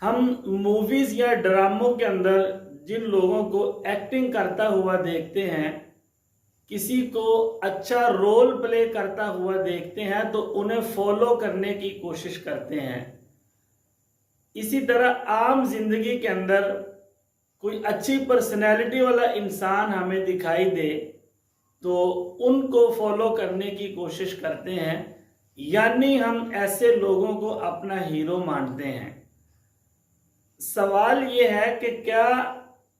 ہم موویز یا ڈراموں کے اندر جن لوگوں کو ایکٹنگ کرتا ہوا دیکھتے ہیں، کسی کو اچھا رول پلے کرتا ہوا دیکھتے ہیں تو انہیں فالو کرنے کی کوشش کرتے ہیں۔ اسی طرح عام زندگی کے اندر کوئی اچھی پرسنالٹی والا انسان ہمیں دکھائی دے تو ان کو فالو کرنے کی کوشش کرتے ہیں، یعنی ہم ایسے لوگوں کو اپنا ہیرو مانتے ہیں۔ سوال یہ ہے کہ کیا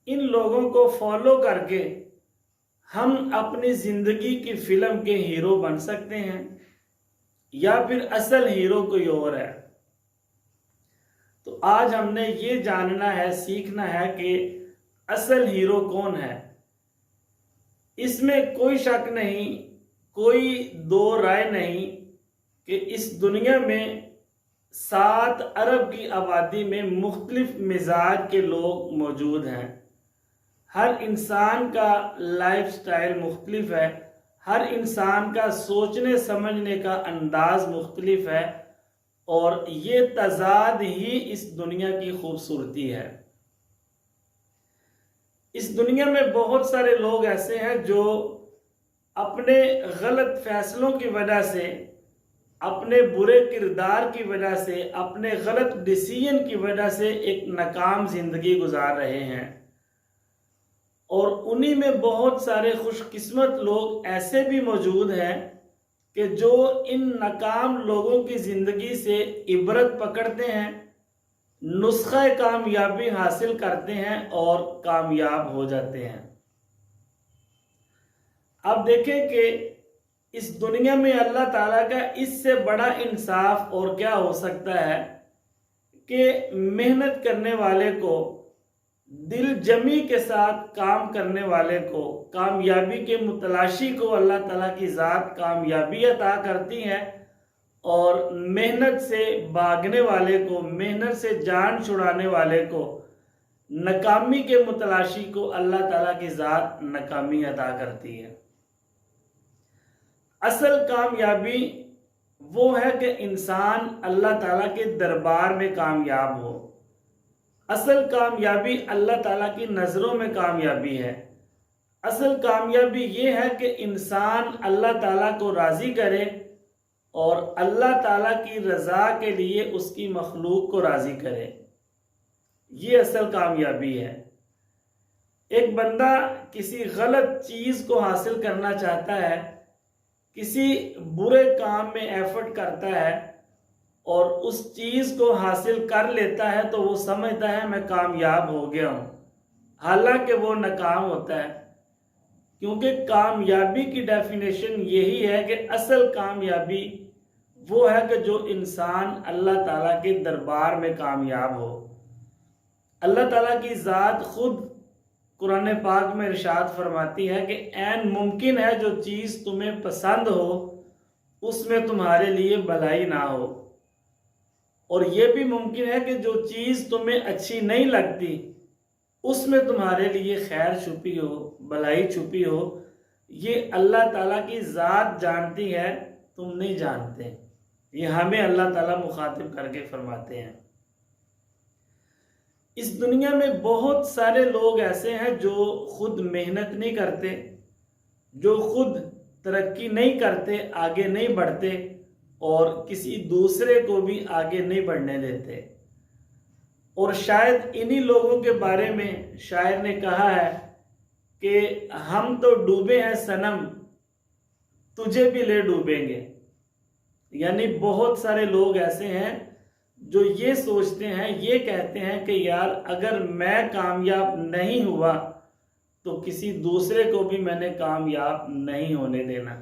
ان لوگوں کو فالو کر کے ہم اپنی زندگی کی فلم کے ہیرو بن سکتے ہیں، یا پھر اصل ہیرو کوئی اور ہے؟ تو آج ہم نے یہ جاننا ہے، سیکھنا ہے کہ اصل ہیرو کون ہے۔ اس میں کوئی شک نہیں، کوئی دو رائے نہیں کہ اس دنیا میں 7 ارب کی آبادی میں مختلف مزاج کے لوگ موجود ہیں۔ ہر انسان کا لائف سٹائل مختلف ہے، ہر انسان کا سوچنے سمجھنے کا انداز مختلف ہے، اور یہ تضاد ہی اس دنیا کی خوبصورتی ہے۔ اس دنیا میں بہت سارے لوگ ایسے ہیں جو اپنے غلط فیصلوں کی وجہ سے، اپنے برے کردار کی وجہ سے، اپنے غلط ڈیسیژن کی وجہ سے ایک ناکام زندگی گزار رہے ہیں، اور انہی میں بہت سارے خوش قسمت لوگ ایسے بھی موجود ہیں کہ جو ان ناکام لوگوں کی زندگی سے عبرت پکڑتے ہیں، نسخہ کامیابی حاصل کرتے ہیں اور کامیاب ہو جاتے ہیں۔ اب دیکھیں کہ اس دنیا میں اللہ تعالیٰ کا اس سے بڑا انصاف اور کیا ہو سکتا ہے کہ محنت کرنے والے کو، دل جمی کے ساتھ کام کرنے والے کو، کامیابی کے متلاشی کو اللہ تعالیٰ کی ذات کامیابی عطا کرتی ہے، اور محنت سے بھاگنے والے کو، محنت سے جان چھڑانے والے کو، ناکامی کے متلاشی کو اللہ تعالیٰ کی ذات ناکامی عطا کرتی ہے۔ اصل کامیابی وہ ہے کہ انسان اللہ تعالیٰ کے دربار میں کامیاب ہو۔ اصل کامیابی اللہ تعالیٰ کی نظروں میں کامیابی ہے۔ اصل کامیابی یہ ہے کہ انسان اللہ تعالیٰ کو راضی کرے اور اللہ تعالیٰ کی رضا کے لیے اس کی مخلوق کو راضی کرے۔ یہ اصل کامیابی ہے۔ ایک بندہ کسی غلط چیز کو حاصل کرنا چاہتا ہے، کسی برے کام میں ایفرٹ کرتا ہے اور اس چیز کو حاصل کر لیتا ہے تو وہ سمجھتا ہے میں کامیاب ہو گیا ہوں، حالانکہ وہ ناکام ہوتا ہے، کیونکہ کامیابی کی ڈیفینیشن یہی ہے کہ اصل کامیابی وہ ہے کہ جو انسان اللہ تعالیٰ کے دربار میں کامیاب ہو۔ اللہ تعالیٰ کی ذات خود قرآن پاک میں ارشاد فرماتی ہے کہ عین ممکن ہے جو چیز تمہیں پسند ہو اس میں تمہارے لیے بھلائی نہ ہو، اور یہ بھی ممکن ہے کہ جو چیز تمہیں اچھی نہیں لگتی اس میں تمہارے لیے خیر چھپی ہو، بھلائی چھپی ہو۔ یہ اللہ تعالیٰ کی ذات جانتی ہے، تم نہیں جانتے۔ یہ ہمیں اللہ تعالیٰ مخاطب کر کے فرماتے ہیں۔ اس دنیا میں بہت سارے لوگ ایسے ہیں جو خود محنت نہیں کرتے، جو خود ترقی نہیں کرتے، آگے نہیں بڑھتے، اور کسی دوسرے کو بھی آگے نہیں بڑھنے دیتے۔ اور شاید انہی لوگوں کے بارے میں شاعر نے کہا ہے کہ ہم تو ڈوبے ہیں صنم، تجھے بھی لے ڈوبیں گے۔ یعنی بہت سارے لوگ ایسے ہیں جو یہ سوچتے ہیں، یہ کہتے ہیں کہ یار اگر میں کامیاب نہیں ہوا تو کسی دوسرے کو بھی میں نے کامیاب نہیں ہونے دینا۔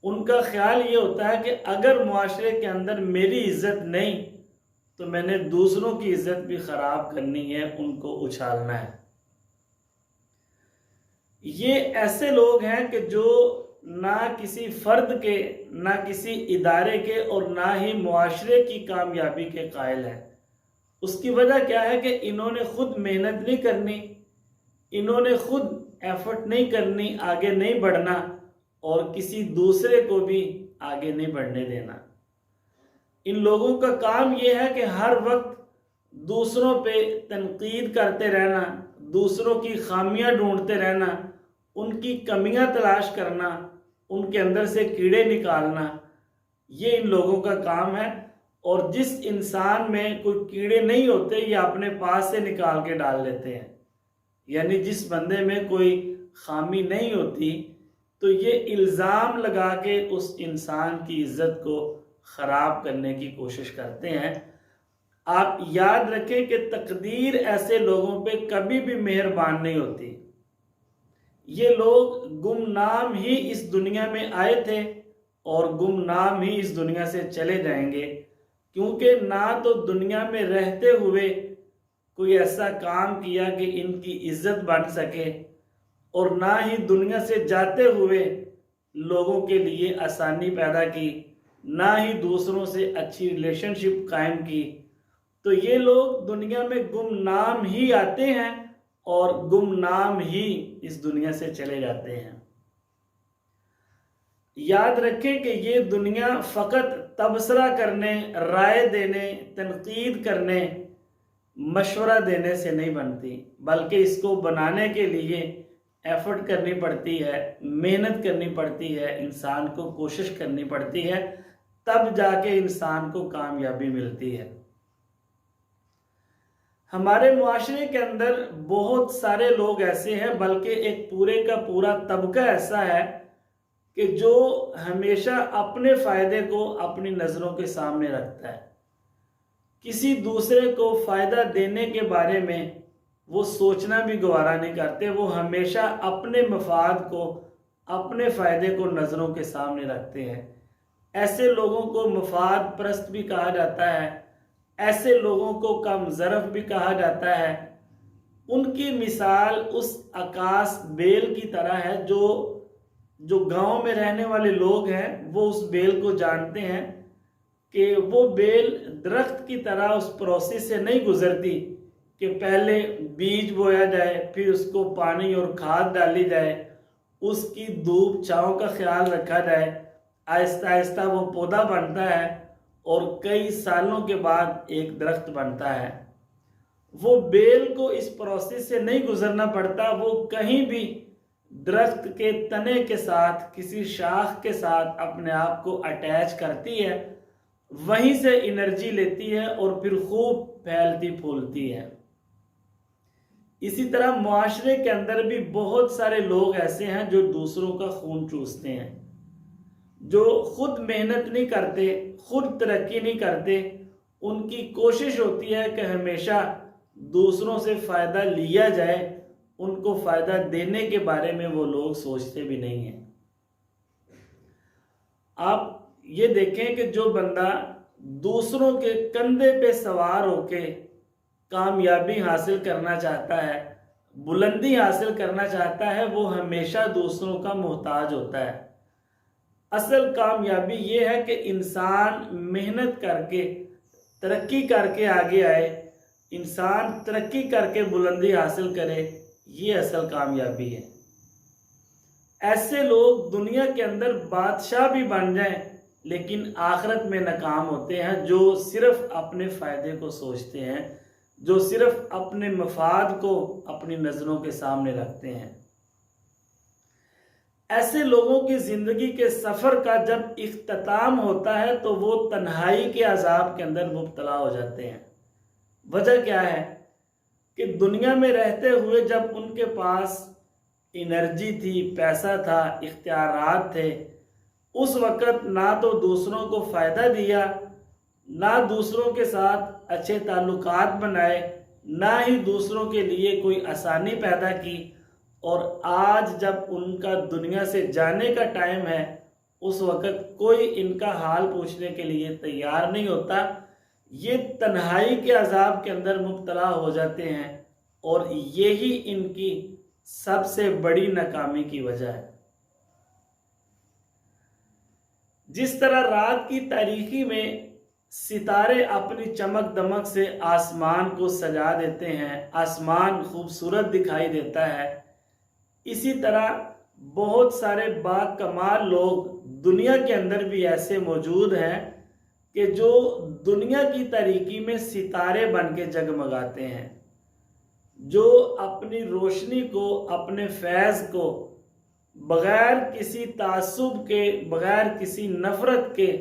ان کا خیال یہ ہوتا ہے کہ اگر معاشرے کے اندر میری عزت نہیں تو میں نے دوسروں کی عزت بھی خراب کرنی ہے، ان کو اچھالنا ہے۔ یہ ایسے لوگ ہیں کہ جو نہ کسی فرد کے، نہ کسی ادارے کے، اور نہ ہی معاشرے کی کامیابی کے قائل ہیں۔ اس کی وجہ کیا ہے کہ انہوں نے خود محنت نہیں کرنی، انہوں نے خود ایفرٹ نہیں کرنی، آگے نہیں بڑھنا، اور کسی دوسرے کو بھی آگے نہیں بڑھنے دینا۔ ان لوگوں کا کام یہ ہے کہ ہر وقت دوسروں پہ تنقید کرتے رہنا، دوسروں کی خامیاں ڈھونڈتے رہنا، ان کی کمیاں تلاش کرنا، ان کے اندر سے کیڑے نکالنا، یہ ان لوگوں کا کام ہے۔ اور جس انسان میں کوئی کیڑے نہیں ہوتے یہ اپنے پاس سے نکال کے ڈال لیتے ہیں، یعنی جس بندے میں کوئی خامی نہیں ہوتی تو یہ الزام لگا کے اس انسان کی عزت کو خراب کرنے کی کوشش کرتے ہیں۔ آپ یاد رکھیں کہ تقدیر ایسے لوگوں پہ کبھی بھی مہربان نہیں ہوتی۔ یہ لوگ گمنام ہی اس دنیا میں آئے تھے اور گمنام ہی اس دنیا سے چلے جائیں گے، کیونکہ نہ تو دنیا میں رہتے ہوئے کوئی ایسا کام کیا کہ ان کی عزت بن سکے، اور نہ ہی دنیا سے جاتے ہوئے لوگوں کے لیے آسانی پیدا کی، نہ ہی دوسروں سے اچھی ریلیشن شپ قائم کی۔ تو یہ لوگ دنیا میں گمنام ہی آتے ہیں اور گمنام ہی اس دنیا سے چلے جاتے ہیں۔ یاد رکھیں کہ یہ دنیا فقط تبصرہ کرنے، رائے دینے، تنقید کرنے، مشورہ دینے سے نہیں بنتی، بلکہ اس کو بنانے کے لیے ایفرٹ کرنی پڑتی ہے، محنت کرنی پڑتی ہے، انسان کو کوشش کرنی پڑتی ہے، تب جا کے انسان کو کامیابی ملتی ہے۔ ہمارے معاشرے کے اندر بہت سارے لوگ ایسے ہیں، بلکہ ایک پورے کا پورا طبقہ ایسا ہے کہ جو ہمیشہ اپنے فائدے کو اپنی نظروں کے سامنے رکھتا ہے، کسی دوسرے کو فائدہ دینے کے بارے میں وہ سوچنا بھی گوارا نہیں کرتے، وہ ہمیشہ اپنے مفاد کو، اپنے فائدے کو نظروں کے سامنے رکھتے ہیں۔ ایسے لوگوں کو مفاد پرست بھی کہا جاتا ہے، ایسے لوگوں کو کم ظرف بھی کہا جاتا ہے۔ ان کی مثال اس عکاس بیل کی طرح ہے، جو گاؤں میں رہنے والے لوگ ہیں وہ اس بیل کو جانتے ہیں کہ وہ بیل درخت کی طرح اس پروسیس سے نہیں گزرتی کہ پہلے بیج بویا جائے، پھر اس کو پانی اور کھاد ڈالی جائے، اس کی دھوپ چھاؤں کا خیال رکھا جائے، آہستہ آہستہ وہ پودا بنتا ہے اور کئی سالوں کے بعد ایک درخت بنتا ہے۔ وہ بیل کو اس پروسیس سے نہیں گزرنا پڑتا، وہ کہیں بھی درخت کے تنے کے ساتھ، کسی شاخ کے ساتھ اپنے آپ کو اٹیچ کرتی ہے، وہیں سے انرجی لیتی ہے اور پھر خوب پھیلتی پھولتی ہے۔ اسی طرح معاشرے کے اندر بھی بہت سارے لوگ ایسے ہیں جو دوسروں کا خون چوستے ہیں، جو خود محنت نہیں کرتے، خود ترقی نہیں کرتے، ان کی کوشش ہوتی ہے کہ ہمیشہ دوسروں سے فائدہ لیا جائے، ان کو فائدہ دینے کے بارے میں وہ لوگ سوچتے بھی نہیں ہیں۔ آپ یہ دیکھیں کہ جو بندہ دوسروں کے کندھے پہ سوار ہو کے کامیابی حاصل کرنا چاہتا ہے، بلندی حاصل کرنا چاہتا ہے، وہ ہمیشہ دوسروں کا محتاج ہوتا ہے۔ اصل کامیابی یہ ہے کہ انسان محنت کر کے، ترقی کر کے آگے آئے، انسان ترقی کر کے بلندی حاصل کرے، یہ اصل کامیابی ہے۔ ایسے لوگ دنیا کے اندر بادشاہ بھی بن جائیں لیکن آخرت میں ناکام ہوتے ہیں، جو صرف اپنے فائدے کو سوچتے ہیں، جو صرف اپنے مفاد کو اپنی نظروں کے سامنے رکھتے ہیں۔ ایسے لوگوں کی زندگی کے سفر کا جب اختتام ہوتا ہے تو وہ تنہائی کے عذاب کے اندر مبتلا ہو جاتے ہیں۔ وجہ کیا ہے کہ دنیا میں رہتے ہوئے جب ان کے پاس انرجی تھی، پیسہ تھا، اختیارات تھے، اس وقت نہ تو دوسروں کو فائدہ دیا، نہ دوسروں کے ساتھ اچھے تعلقات بنائے، نہ ہی دوسروں کے لیے کوئی آسانی پیدا کی، اور آج جب ان کا دنیا سے جانے کا ٹائم ہے اس وقت کوئی ان کا حال پوچھنے کے لیے تیار نہیں ہوتا۔ یہ تنہائی کے عذاب کے اندر مبتلا ہو جاتے ہیں، اور یہی ان کی سب سے بڑی ناکامی کی وجہ ہے۔ جس طرح رات کی تاریکی میں ستارے اپنی چمک دمک سے آسمان کو سجا دیتے ہیں، آسمان خوبصورت دکھائی دیتا ہے، اسی طرح بہت سارے با کمال لوگ دنیا کے اندر بھی ایسے موجود ہیں کہ جو دنیا کی تاریکی میں ستارے بن کے جگمگاتے ہیں، جو اپنی روشنی کو، اپنے فیض کو بغیر کسی تعصب کے، بغیر کسی نفرت کے،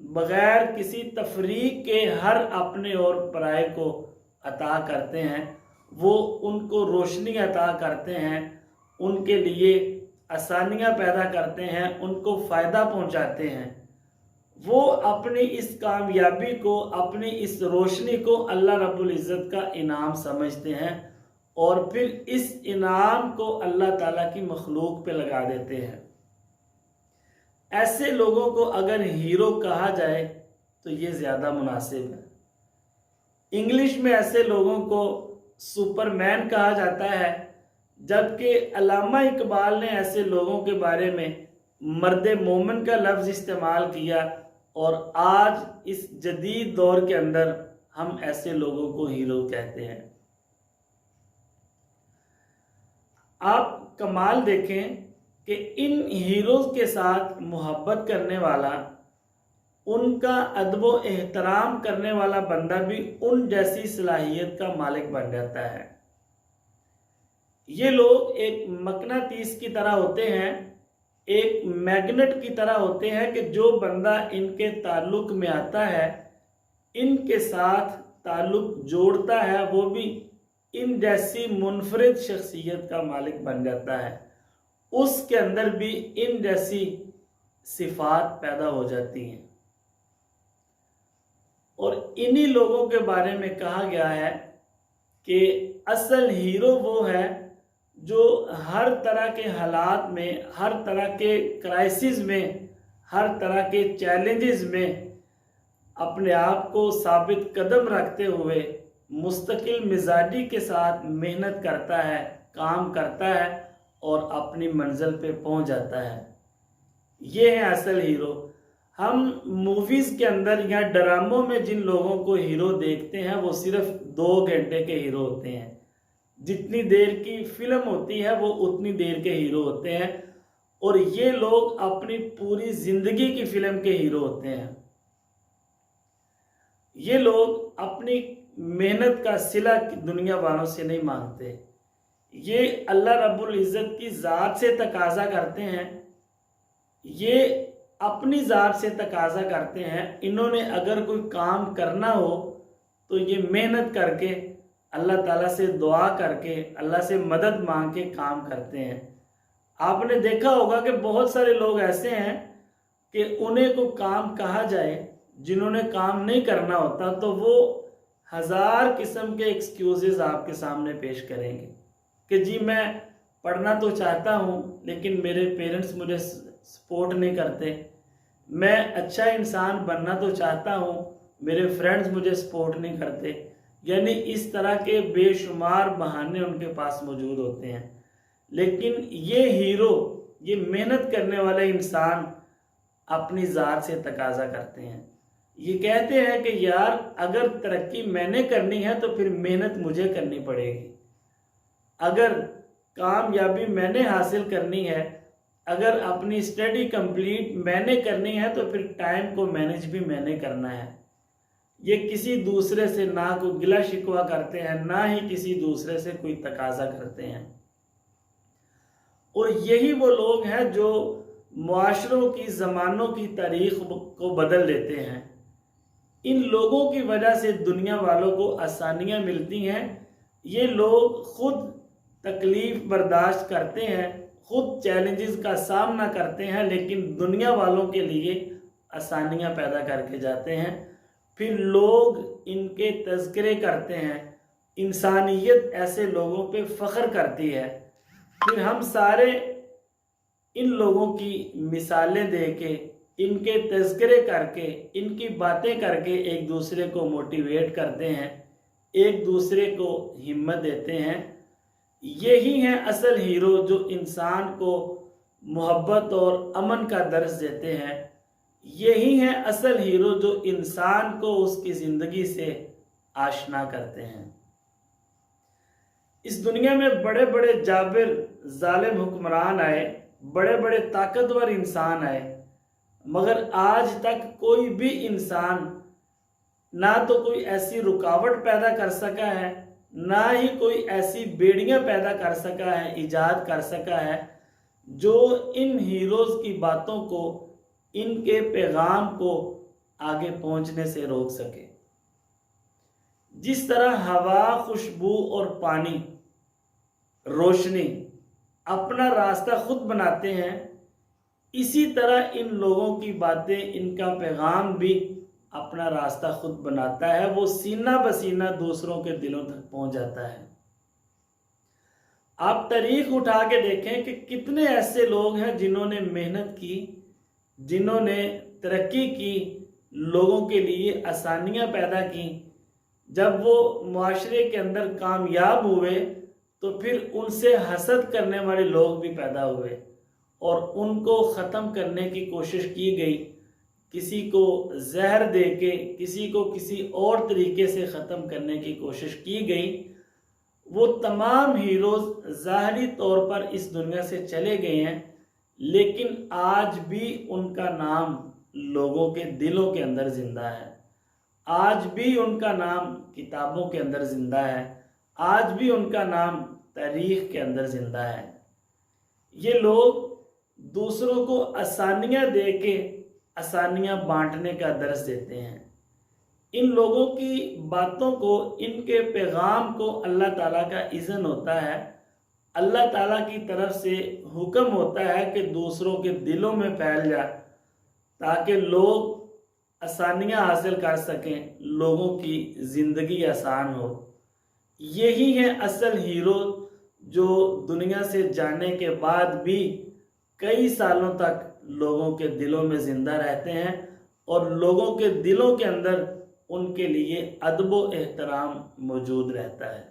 بغیر کسی تفریق کے ہر اپنے اور پرائے کو عطا کرتے ہیں، وہ ان کو روشنی عطا کرتے ہیں، ان کے لیے آسانیاں پیدا کرتے ہیں، ان کو فائدہ پہنچاتے ہیں۔ وہ اپنی اس کامیابی کو، اپنی اس روشنی کو اللہ رب العزت کا انعام سمجھتے ہیں، اور پھر اس انعام کو اللہ تعالیٰ کی مخلوق پہ لگا دیتے ہیں۔ ایسے لوگوں کو اگر ہیرو کہا جائے تو یہ زیادہ مناسب ہے۔ انگلش میں ایسے لوگوں کو سپر مین کہا جاتا ہے، جبکہ علامہ اقبال نے ایسے لوگوں کے بارے میں مرد مومن کا لفظ استعمال کیا، اور آج اس جدید دور کے اندر ہم ایسے لوگوں کو ہیرو کہتے ہیں۔ آپ کمال دیکھیں کہ ان ہیروز کے ساتھ محبت کرنے والا، ان کا ادب و احترام کرنے والا بندہ بھی ان جیسی صلاحیت کا مالک بن جاتا ہے۔ یہ لوگ ایک مقناطیس کی طرح ہوتے ہیں، ایک میگنٹ کی طرح ہوتے ہیں کہ جو بندہ ان کے تعلق میں آتا ہے، ان کے ساتھ تعلق جوڑتا ہے، وہ بھی ان جیسی منفرد شخصیت کا مالک بن جاتا ہے، اس کے اندر بھی ان جیسی صفات پیدا ہو جاتی ہیں۔ اور انہی لوگوں کے بارے میں کہا گیا ہے کہ اصل ہیرو وہ ہے جو ہر طرح کے حالات میں، ہر طرح کے کرائسس میں، ہر طرح کے چیلنجز میں اپنے آپ کو ثابت قدم رکھتے ہوئے مستقل مزاجی کے ساتھ محنت کرتا ہے، کام کرتا ہے، اور اپنی منزل پہ پہنچ جاتا ہے۔ یہ ہے اصل ہیرو۔ ہم موویز کے اندر یا ڈراموں میں جن لوگوں کو ہیرو دیکھتے ہیں، وہ صرف 2 گھنٹے کے ہیرو ہوتے ہیں۔ جتنی دیر کی فلم ہوتی ہے وہ اتنی دیر کے ہیرو ہوتے ہیں، اور یہ لوگ اپنی پوری زندگی کی فلم کے ہیرو ہوتے ہیں۔ یہ لوگ اپنی محنت کا صلہ دنیا والوں سے نہیں مانگتے، یہ اللہ رب العزت کی ذات سے تقاضا کرتے ہیں، یہ اپنی ذات سے تقاضا کرتے ہیں۔ انہوں نے اگر کوئی کام کرنا ہو تو یہ محنت کر کے، اللہ تعالیٰ سے دعا کر کے، اللہ سے مدد مانگ کے کام کرتے ہیں۔ آپ نے دیکھا ہوگا کہ بہت سارے لوگ ایسے ہیں کہ انہیں کو کام کہا جائے، جنہوں نے کام نہیں کرنا ہوتا تو وہ 1000 قسم کے ایکسکیوزز آپ کے سامنے پیش کریں گے کہ جی میں پڑھنا تو چاہتا ہوں لیکن میرے پیرنٹس مجھے سپورٹ نہیں کرتے، میں اچھا انسان بننا تو چاہتا ہوں، میرے فرینڈز مجھے سپورٹ نہیں کرتے۔ یعنی اس طرح کے بے شمار بہانے ان کے پاس موجود ہوتے ہیں۔ لیکن یہ ہیرو، یہ محنت کرنے والے انسان اپنی ذات سے تقاضا کرتے ہیں، یہ کہتے ہیں کہ یار اگر ترقی میں نے کرنی ہے تو پھر محنت مجھے کرنی پڑے گی، اگر کامیابی میں نے حاصل کرنی ہے، اگر اپنی اسٹڈی کمپلیٹ میں نے کرنی ہے تو پھر ٹائم کو مینیج بھی میں نے کرنا ہے۔ یہ کسی دوسرے سے نہ کوئی گلہ شکوہ کرتے ہیں، نہ ہی کسی دوسرے سے کوئی تقاضا کرتے ہیں۔ اور یہی وہ لوگ ہیں جو معاشروں کی، زمانوں کی تاریخ کو بدل دیتے ہیں۔ ان لوگوں کی وجہ سے دنیا والوں کو آسانیاں ملتی ہیں۔ یہ لوگ خود تکلیف برداشت کرتے ہیں، خود چیلنجز کا سامنا کرتے ہیں، لیکن دنیا والوں کے لیے آسانیاں پیدا کر کے جاتے ہیں۔ پھر لوگ ان کے تذکرے کرتے ہیں، انسانیت ایسے لوگوں پہ فخر کرتی ہے۔ پھر ہم سارے ان لوگوں کی مثالیں دے کے، ان کے تذکرے کر کے، ان کی باتیں کر کے ایک دوسرے کو موٹیویٹ کرتے ہیں، ایک دوسرے کو ہمت دیتے ہیں۔ یہی ہیں اصل ہیرو جو انسان کو محبت اور امن کا درس دیتے ہیں۔ یہی ہیں اصل ہیرو جو انسان کو اس کی زندگی سے آشنا کرتے ہیں۔ اس دنیا میں بڑے بڑے جابر ظالم حکمران آئے، بڑے بڑے طاقتور انسان آئے، مگر آج تک کوئی بھی انسان نہ تو کوئی ایسی رکاوٹ پیدا کر سکا ہے، نہ ہی کوئی ایسی بیڑیاں پیدا کر سکا ہے، ایجاد کر سکا ہے جو ان ہیروز کی باتوں کو، ان کے پیغام کو آگے پہنچنے سے روک سکے۔ جس طرح ہوا، خوشبو اور پانی، روشنی اپنا راستہ خود بناتے ہیں، اسی طرح ان لوگوں کی باتیں، ان کا پیغام بھی اپنا راستہ خود بناتا ہے، وہ سینہ بسینہ دوسروں کے دلوں تک پہنچ جاتا ہے۔ آپ تاریخ اٹھا کے دیکھیں کہ کتنے ایسے لوگ ہیں جنہوں نے محنت کی، جنہوں نے ترقی کی، لوگوں کے لیے آسانیاں پیدا کی۔ جب وہ معاشرے کے اندر کامیاب ہوئے تو پھر ان سے حسد کرنے والے لوگ بھی پیدا ہوئے اور ان کو ختم کرنے کی کوشش کی گئی، کسی کو زہر دے کے، کسی کو کسی اور طریقے سے ختم کرنے کی کوشش کی گئی۔ وہ تمام ہیروز ظاہری طور پر اس دنیا سے چلے گئے ہیں، لیکن آج بھی ان کا نام لوگوں کے دلوں کے اندر زندہ ہے، آج بھی ان کا نام کتابوں کے اندر زندہ ہے، آج بھی ان کا نام تاریخ کے اندر زندہ ہے۔ یہ لوگ دوسروں کو آسانیاں دے کے آسانیاں بانٹنے کا درس دیتے ہیں۔ ان لوگوں کی باتوں کو، ان کے پیغام کو اللہ تعالیٰ کا اذن ہوتا ہے، اللہ تعالیٰ کی طرف سے حکم ہوتا ہے کہ دوسروں کے دلوں میں پھیل جائے تاکہ لوگ آسانیاں حاصل کر سکیں، لوگوں کی زندگی آسان ہو۔ یہی ہے اصل ہیرو جو دنیا سے جانے کے بعد بھی کئی سالوں تک لوگوں کے دلوں میں زندہ رہتے ہیں اور لوگوں کے دلوں کے اندر ان کے لیے ادب و احترام موجود رہتا ہے۔